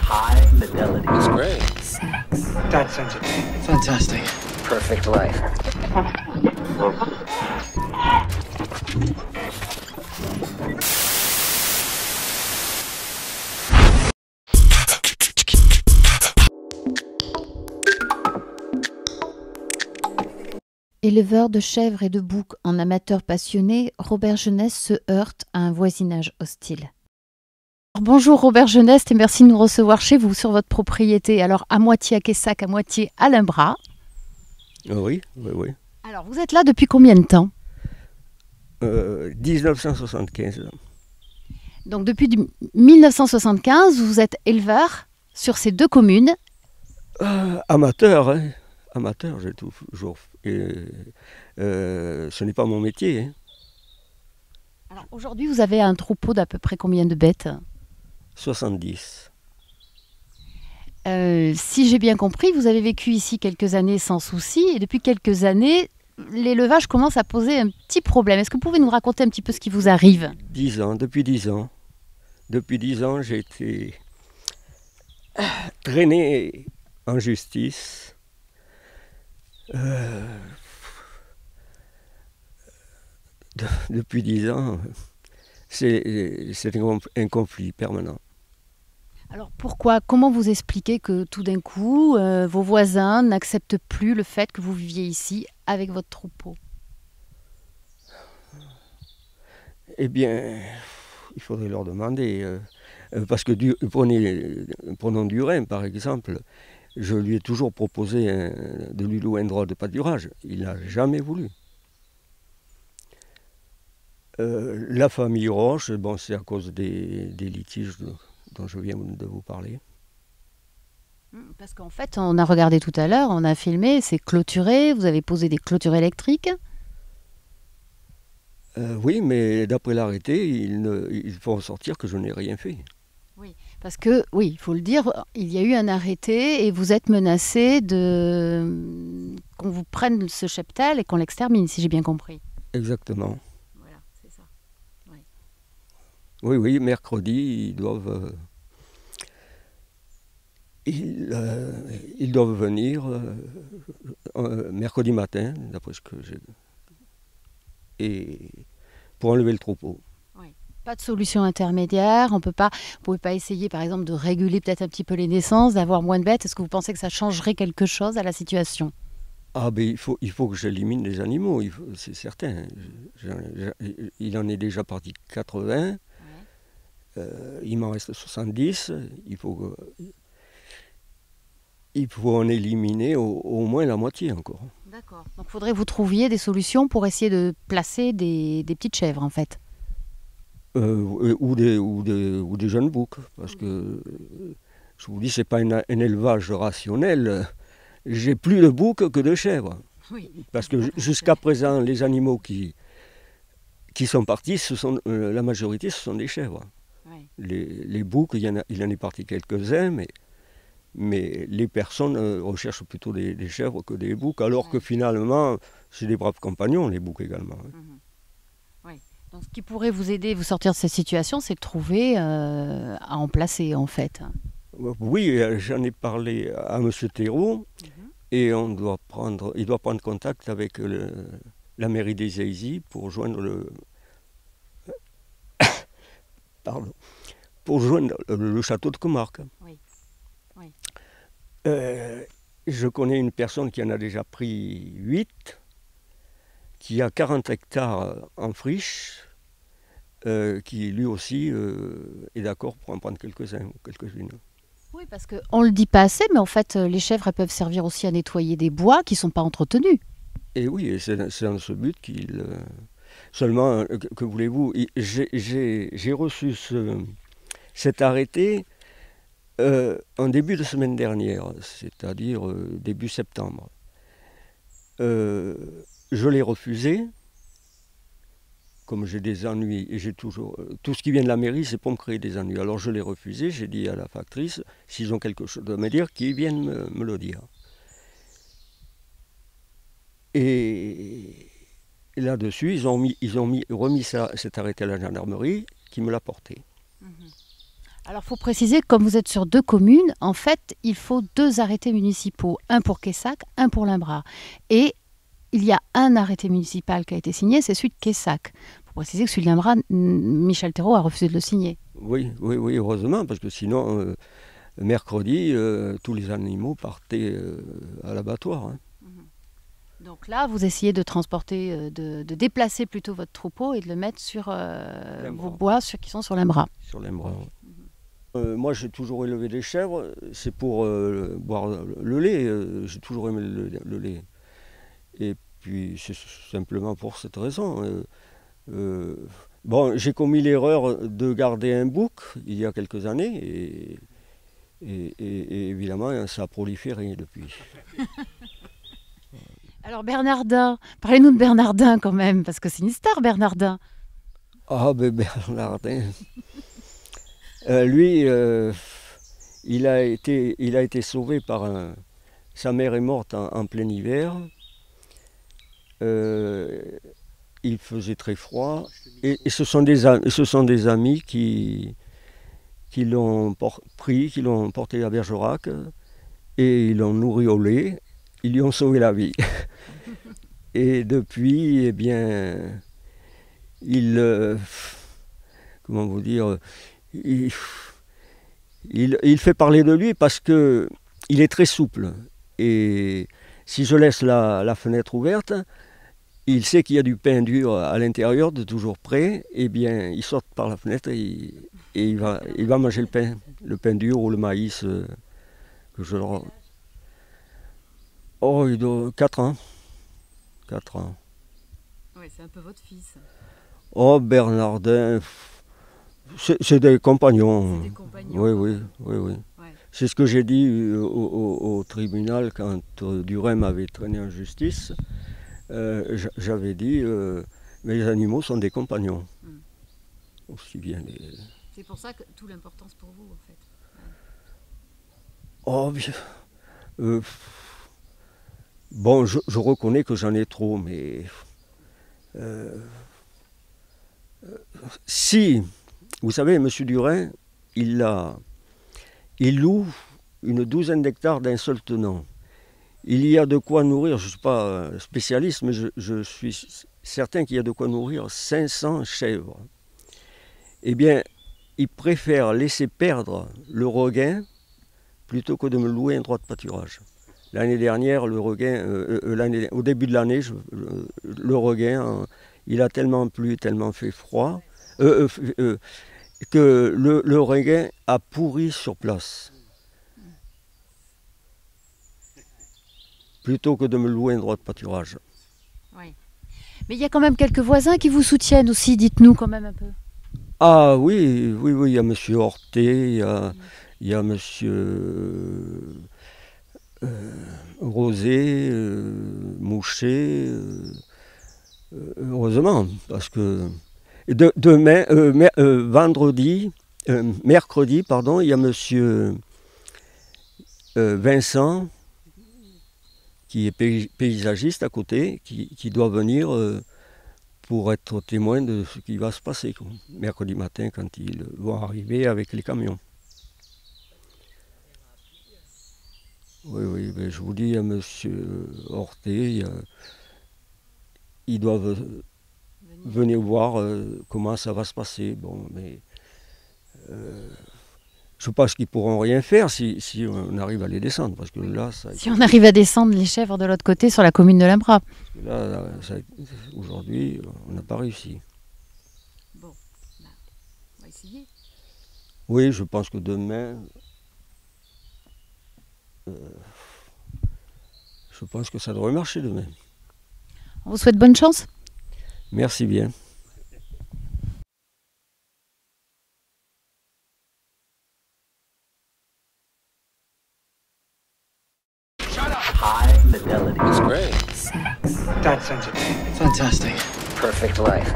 high fidelity. It's great. Sex. That sensitive. Fantastic. Perfect life. Éleveur de chèvres et de boucs en amateur passionné, Robert Genest se heurte à un voisinage hostile. Bonjour Robert Genest et merci de nous recevoir chez vous sur votre propriété. Alors à moitié à Quessac, à moitié à Limbras. Oui. Alors vous êtes là depuis combien de temps? 1975. Donc depuis 1975, vous êtes éleveur sur ces deux communes. Amateur, hein. Amateur, j'ai toujours. Ce n'est pas mon métier. Hein. Alors aujourd'hui, vous avez un troupeau d'à peu près combien de bêtes? 70. Si j'ai bien compris, vous avez vécu ici quelques années sans souci et depuis quelques années, l'élevage commence à poser un petit problème. Est-ce que vous pouvez nous raconter un petit peu ce qui vous arrive? 10 ans, depuis 10 ans. Depuis 10 ans, j'ai été traîné en justice. Depuis 10 ans, c'est un conflit permanent. Alors pourquoi, comment vous expliquez que tout d'un coup, vos voisins n'acceptent plus le fait que vous viviez ici avec votre troupeau? Eh bien, il faudrait leur demander. Parce que prenons du Rhin, par exemple. Je lui ai toujours proposé de lui louer un droit de pâturage. Il n'a jamais voulu. La famille Roche, bon, c'est à cause des litiges dont je viens de vous parler. Parce qu'en fait, on a regardé tout à l'heure, on a filmé, c'est clôturé, vous avez posé des clôtures électriques. Oui, mais d'après l'arrêté, il faut en sortir que je n'ai rien fait. Oui, parce que, oui, il faut le dire, il y a eu un arrêté et vous êtes menacé qu'on vous prenne ce cheptel et qu'on l'extermine, si j'ai bien compris. Exactement. Voilà, c'est ça. Oui, mercredi, ils doivent venir mercredi matin, d'après ce que j'ai... Et pour enlever le troupeau. Pas de solution intermédiaire, vous pouvez pas essayer par exemple de réguler peut-être un petit peu les naissances, d'avoir moins de bêtes. Est-ce que vous pensez que ça changerait quelque chose à la situation? Ah ben il faut que j'élimine les animaux, c'est certain. Il en est déjà parti 80, il m'en reste 70, il faut en éliminer au moins la moitié encore. D'accord. Donc il faudrait que vous trouviez des solutions pour essayer de placer des petites chèvres en fait. Ou des jeunes boucs, parce que je vous dis, c'est pas un élevage rationnel. J'ai plus de boucs que de chèvres. Oui. Parce que jusqu'à présent, les animaux qui sont partis, la majorité, ce sont des chèvres. Oui. Les boucs, il en est parti quelques-uns, mais les personnes recherchent plutôt des chèvres que des boucs, alors que finalement, c'est des braves compagnons, les boucs également. Mhm. Oui. Donc, ce qui pourrait vous aider à vous sortir de cette situation, c'est de trouver à en placer en fait. Oui, j'en ai parlé à M. Thérault, et il doit prendre contact avec la mairie des Aisies pour joindre le château de Comarque. Oui. Oui. Je connais une personne qui en a déjà pris 8, qui a 40 hectares en friche, qui lui aussi est d'accord pour en prendre quelques-uns ou quelques-unes. Oui, parce qu'on ne le dit pas assez, mais en fait, les chèvres elles peuvent servir aussi à nettoyer des bois qui ne sont pas entretenus. Et oui, et c'est dans ce but qu'il... Seulement, que voulez-vous, j'ai reçu cet arrêté en début de semaine dernière, c'est-à-dire début septembre. Je l'ai refusé, comme j'ai des ennuis, et j'ai toujours... tout ce qui vient de la mairie, c'est pour me créer des ennuis. Alors je l'ai refusé, j'ai dit à la factrice, s'ils ont quelque chose à me dire, qu'ils viennent me le dire. Et là-dessus, ils ont remis cet arrêté à la gendarmerie, qui me l'a porté. Alors, il faut préciser que comme vous êtes sur 2 communes, en fait, il faut 2 arrêtés municipaux, un pour Quessac, un pour Limbras. Et il y a un arrêté municipal qui a été signé, c'est celui de Quessac. Il faut préciser que celui de Limbras, Michel Thérault a refusé de le signer. Oui, heureusement, parce que sinon, mercredi, tous les animaux partaient à l'abattoir. Hein. Donc là, vous essayez de transporter, de déplacer plutôt votre troupeau et de le mettre sur vos bois qui sont sur Limbras. Sur Limbras, oui. Moi, j'ai toujours élevé des chèvres, c'est pour boire le lait. J'ai toujours aimé le lait. Et puis, c'est simplement pour cette raison. Bon, j'ai commis l'erreur de garder un bouc il y a quelques années. Et évidemment, ça a proliféré depuis. Alors, Bernardin, parlez-nous de Bernardin quand même, parce que c'est une star, Bernardin. Ah, ben Bernardin. Lui, il a été sauvé par sa mère est morte en plein hiver. Il faisait très froid. Et ce sont des amis qui l'ont pris, qui l'ont porté à Bergerac. Et ils l'ont nourri au lait. Ils lui ont sauvé la vie. Et depuis, eh bien, comment vous dire, il fait parler de lui parce que il est très souple. Et si je laisse la fenêtre ouverte, il sait qu'il y a du pain dur à l'intérieur, de toujours prêt. Eh bien, il sort par la fenêtre et il va manger le pain dur ou le maïs que je leur... Oh, il doit 4 ans. 4 ans. Oui, c'est un peu votre fils. Oh, Bernardin, c'est des compagnons. C'est des compagnons. Oui. Ouais. C'est ce que j'ai dit au tribunal quand Duret m'avait traîné en justice. J'avais dit, mais les animaux sont des compagnons. Aussi bien les... C'est pour ça que toute l'importance pour vous, en fait. Oh, bien. Bon, je reconnais que j'en ai trop, mais si, vous savez, M. Duret, il loue une 12aine d'hectares d'un seul tenant. Il y a de quoi nourrir, je ne suis pas spécialiste, mais je suis certain qu'il y a de quoi nourrir 500 chèvres. Eh bien, il préfère laisser perdre le regain plutôt que de me louer un droit de pâturage. L'année dernière, le regain, au début de l'année, le regain, il a tellement plu, tellement fait froid, que le regain a pourri sur place. Plutôt que de me louer un droit de pâturage. Oui. Mais il y a quand même quelques voisins qui vous soutiennent aussi, dites-nous quand même un peu. Ah oui, il y a M. Horté, il y a M. Rosé, Mouchet, heureusement, parce que mercredi, pardon, il y a M. Vincent, qui est paysagiste à côté, qui doit venir pour être témoin de ce qui va se passer mercredi matin quand ils vont arriver avec les camions. Oui, mais je vous dis à M. Horté, ils doivent venir voir comment ça va se passer. Bon, mais je pense qu'ils ne pourront rien faire si on arrive à les descendre. Parce que là, si on arrive à descendre les chèvres de l'autre côté sur la commune de Limbras. Là, aujourd'hui, on n'a pas réussi. Bon, on va essayer. Oui, je pense que demain... je pense que ça devrait marcher demain. On vous souhaite bonne chance. Merci bien. High fidelity. It's great. Sex. That's sensitive. Fantastic. Perfect life.